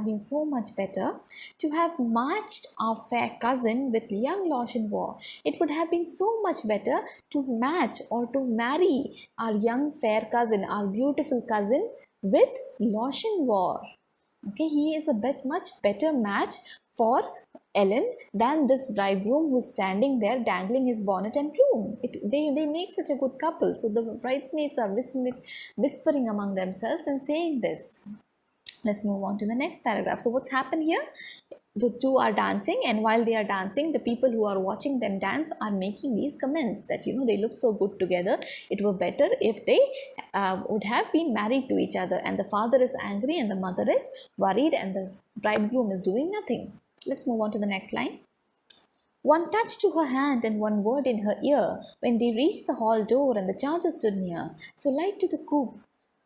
been so much better to have matched our fair cousin with young Lochinar. It would have been so much better to match or to marry our young fair cousin, our beautiful cousin with Lochinar. Okay, he is a much better match for Ellen than this bridegroom who's standing there dangling his bonnet and plume. They make such a good couple. So the bridesmaids are whispering among themselves and saying this. Let's move on to the next paragraph. So what's happened here? The two are dancing, and while they are dancing, the people who are watching them dance are making these comments that they look so good together. It were better if they would have been married to each other. And the father is angry and the mother is worried and the bridegroom is doing nothing. Let's move on to the next line. One touch to her hand and one word in her ear when they reached the hall door and the charger stood near. So light to the coupe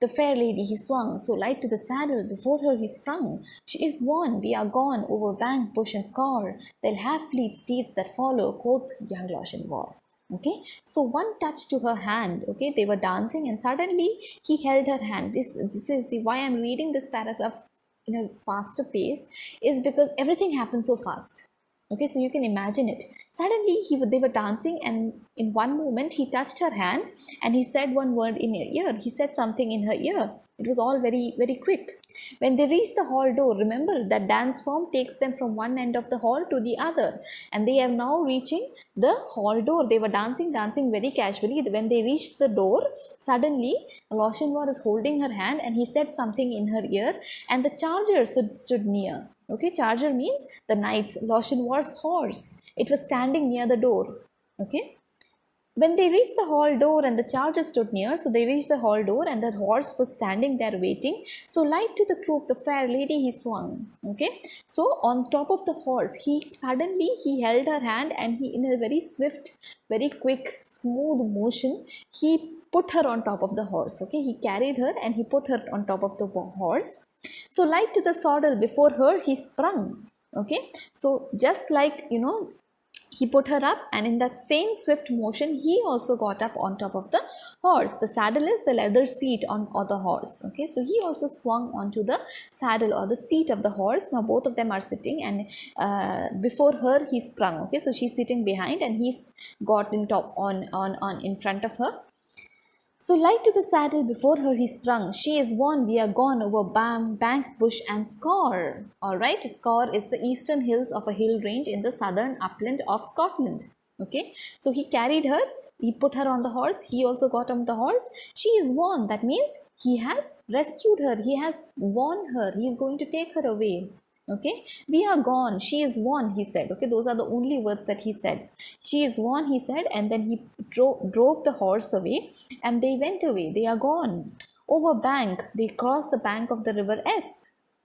the fair lady he swung, so light to the saddle, before her he sprung. She is won, we are gone, over bank, bush and scaur. They'll have fleet steeds that follow, quoth young Lochinar. Okay, so one touch to her hand. Okay, they were dancing and suddenly he held her hand. This is, see, why I'm reading this paragraph in a faster pace is because everything happened so fast. Okay, so you can imagine it. Suddenly they were dancing, and in one moment he touched her hand and he said one word in her ear. He said something in her ear. It was all very, very quick. When they reached the hall door, remember that dance form takes them from one end of the hall to the other, and they are now reaching the hall door. They were dancing very casually. When they reached the door, suddenly Lochinar is holding her hand and he said something in her ear, and the charger stood near. Okay, charger means the knight's, Lochinar's horse. It was standing near the door. Okay. When they reached the hall door and the charger stood near, so they reached the hall door and the horse was standing there waiting. So light to the croup, the fair lady he swung. Okay. So on top of the horse, he held her hand and he, in a very swift, very quick, smooth motion, he put her on top of the horse. Okay. He carried her and he put her on top of the horse. So light to the saddle, before her he sprung. Okay, so just like he put her up, and in that same swift motion he also got up on top of the horse. The saddle is the leather seat on the horse. Okay, so he also swung onto the saddle or the seat of the horse. Now both of them are sitting, and before her he sprung. Okay, so she's sitting behind and he's got in front of her. So light to the saddle, before her he sprung. She is won, we are gone, over bank, bush and scaur. Alright, scaur is the eastern hills of a hill range in the southern upland of Scotland. Okay, so he carried her, he put her on the horse, he also got on the horse. She is won, that means he has rescued her, he has won her, he is going to take her away. Okay, we are gone, she is won, he said. Okay, those are the only words that he says. She is won, he said, and then he drove the horse away, and they went away. They are gone. Over bank, they crossed the bank of the river Esk.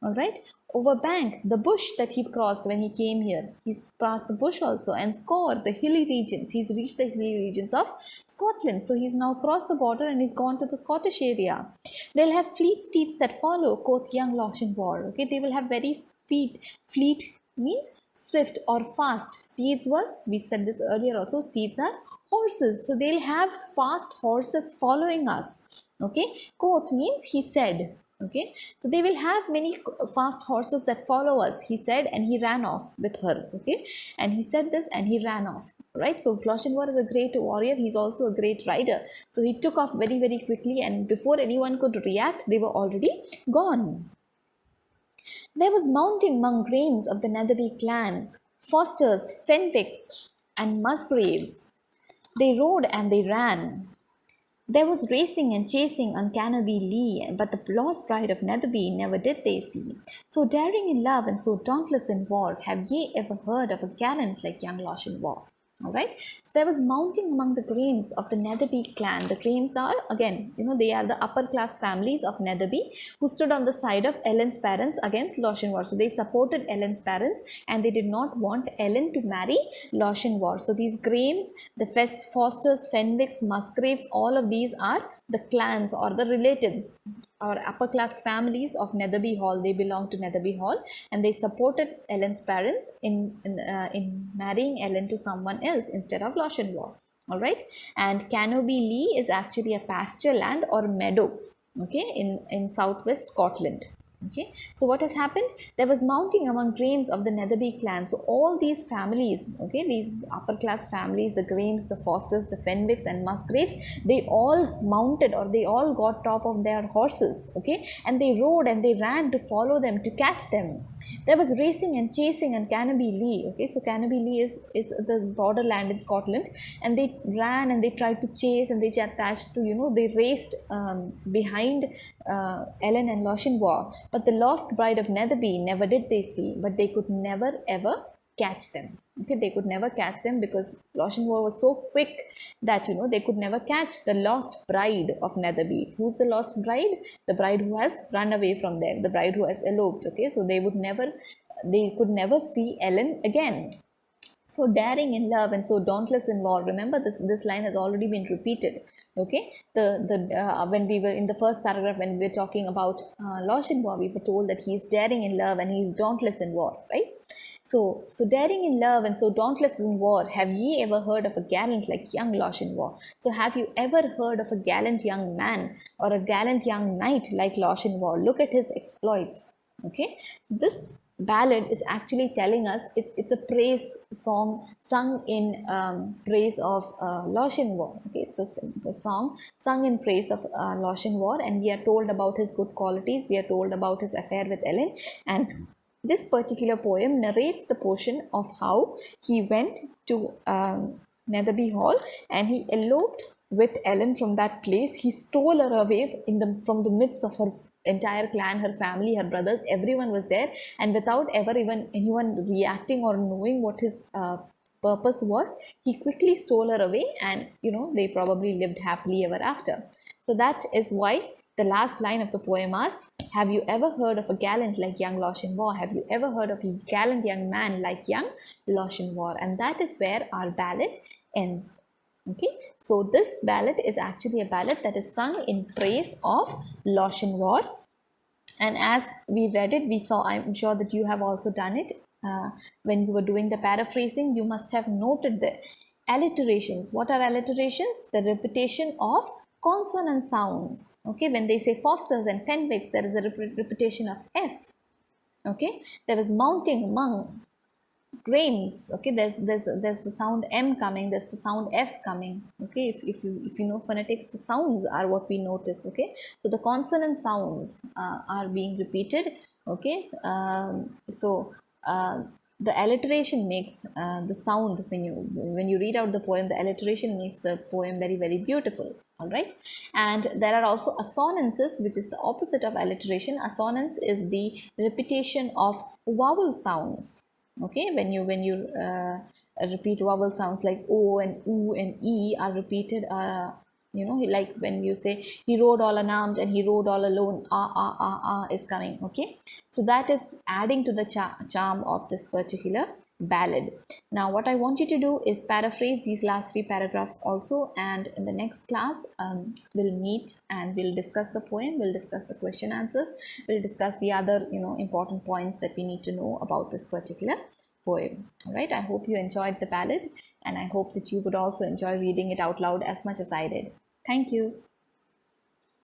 Alright, over bank, the bush that he crossed when he came here, he's crossed the bush also, and scaur, the hilly regions, he's reached the hilly regions of Scotland. So he's now crossed the border and he's gone to the Scottish area. They'll have fleet steeds that follow, quoth young Lochinar. Okay, they will have very fleet means swift or fast. Steeds was, we said this earlier also, steeds are horses, so they'll have fast horses following us. Okay, quoth means he said. Okay, so they will have many fast horses that follow us, he said, and he ran off with her. Okay, and he said this and he ran off. Right, so Lochinar is a great warrior, he's also a great rider, so he took off very, very quickly, and before anyone could react, they were already gone. There was mounting among Graemes of the Netherby clan, Fosters, Fenwicks, and Musgraves. They rode and they ran. There was racing and chasing on Cannobie Lee, but the lost bride of Netherby never did they see. So daring in love and so dauntless in war, have ye ever heard of a gallant like young Lochinar? Alright, so there was mounting among the Graemes of the Netherby clan. The Graemes are, again, they are the upper class families of Netherby who stood on the side of Ellen's parents against Lochinar. So they supported Ellen's parents and they did not want Ellen to marry Lochinar. So these Graemes, the Fosters, Fenwicks, Musgraves, all of these are the clans or the relatives or upper class families of Netherby Hall. They belong to Netherby Hall and they supported Ellen's parents in marrying Ellen to someone else instead of Lochinar. Alright, and Cannobie Lee is actually a pasture land or meadow, okay, in southwest Scotland. Okay, so what has happened? There was mounting among Grames of the Netherby clan. So all these families, okay, these upper class families, the Grames, the Fosters, the Fenwicks and Musgraves, they all mounted, or they all got top of their horses, okay, and they rode and they ran to follow them, to catch them. There was racing and chasing in Canopy Lee. Okay, so Canopy Lee is the borderland in Scotland, and they ran and they tried to chase, and they attached to, they raced behind Ellen and Lochinvar. But the lost bride of Netherby never did they see, but they could never ever catch them. Okay, they could never catch them because Lochinvar was so quick that they could never catch the lost bride of Netherby. Who's the lost bride? The bride who has run away from there, the bride who has eloped. Okay, so they could never see Ellen again. So daring in love and so dauntless in war. Remember, this line has already been repeated. Okay, the when we were in the first paragraph, when we were talking about Lochinvar, we were told that he is daring in love and he is dauntless in war, right? So daring in love and so dauntless in war, have ye ever heard of a gallant like young Lochinvar? So have you ever heard of a gallant young man or a gallant young knight like Lochinvar? Look at his exploits. Okay, so this ballad is actually telling us it's a praise song sung in praise of Lochinvar. Okay, it's a song sung in praise of Lochinvar, and we are told about his good qualities. We are told about his affair with Ellen, and this particular poem narrates the portion of how he went to Netherby Hall and he eloped with Ellen from that place. He stole her away from the midst of her entire clan, her family, her brothers, everyone was there, and without ever even anyone reacting or knowing what his purpose was, he quickly stole her away, and they probably lived happily ever after. So that is why the last line of the poem asks, have you ever heard of a gallant like young Lochinvar? Have you ever heard of a gallant young man like young Lochinvar? And that is where our ballad ends. Okay, so this ballad is actually a ballad that is sung in praise of Lochinvar. And as we read it, we saw, I'm sure that you have also done it. When you were doing the paraphrasing, you must have noted the alliterations. What are alliterations? The repetition of consonant sounds. Okay, when they say Fosters and Fenwicks, there is a repetition of F. Okay, there is mounting among Grains. Okay, there's the sound M coming, there's the sound F coming. Okay, if you know phonetics, the sounds are what we notice. Okay, so the consonant sounds are being repeated. Okay, so the alliteration makes the sound, when you read out the poem, the alliteration makes the poem very, very beautiful. All right, and there are also assonances, which is the opposite of alliteration. Assonance is the repetition of vowel sounds. Okay, when you repeat vowel sounds like O and U and E are repeated, like when you say he rode all unarmed and he rode all alone, is coming. Okay, so that is adding to the charm of this particular ballad. Now what I want you to do is paraphrase these last three paragraphs also, and in the next class we'll meet and we'll discuss the poem, we'll discuss the question answers, we'll discuss the other important points that we need to know about this particular poem. All right, I hope you enjoyed the ballad, and I hope that you would also enjoy reading it out loud as much as I did. Thank you.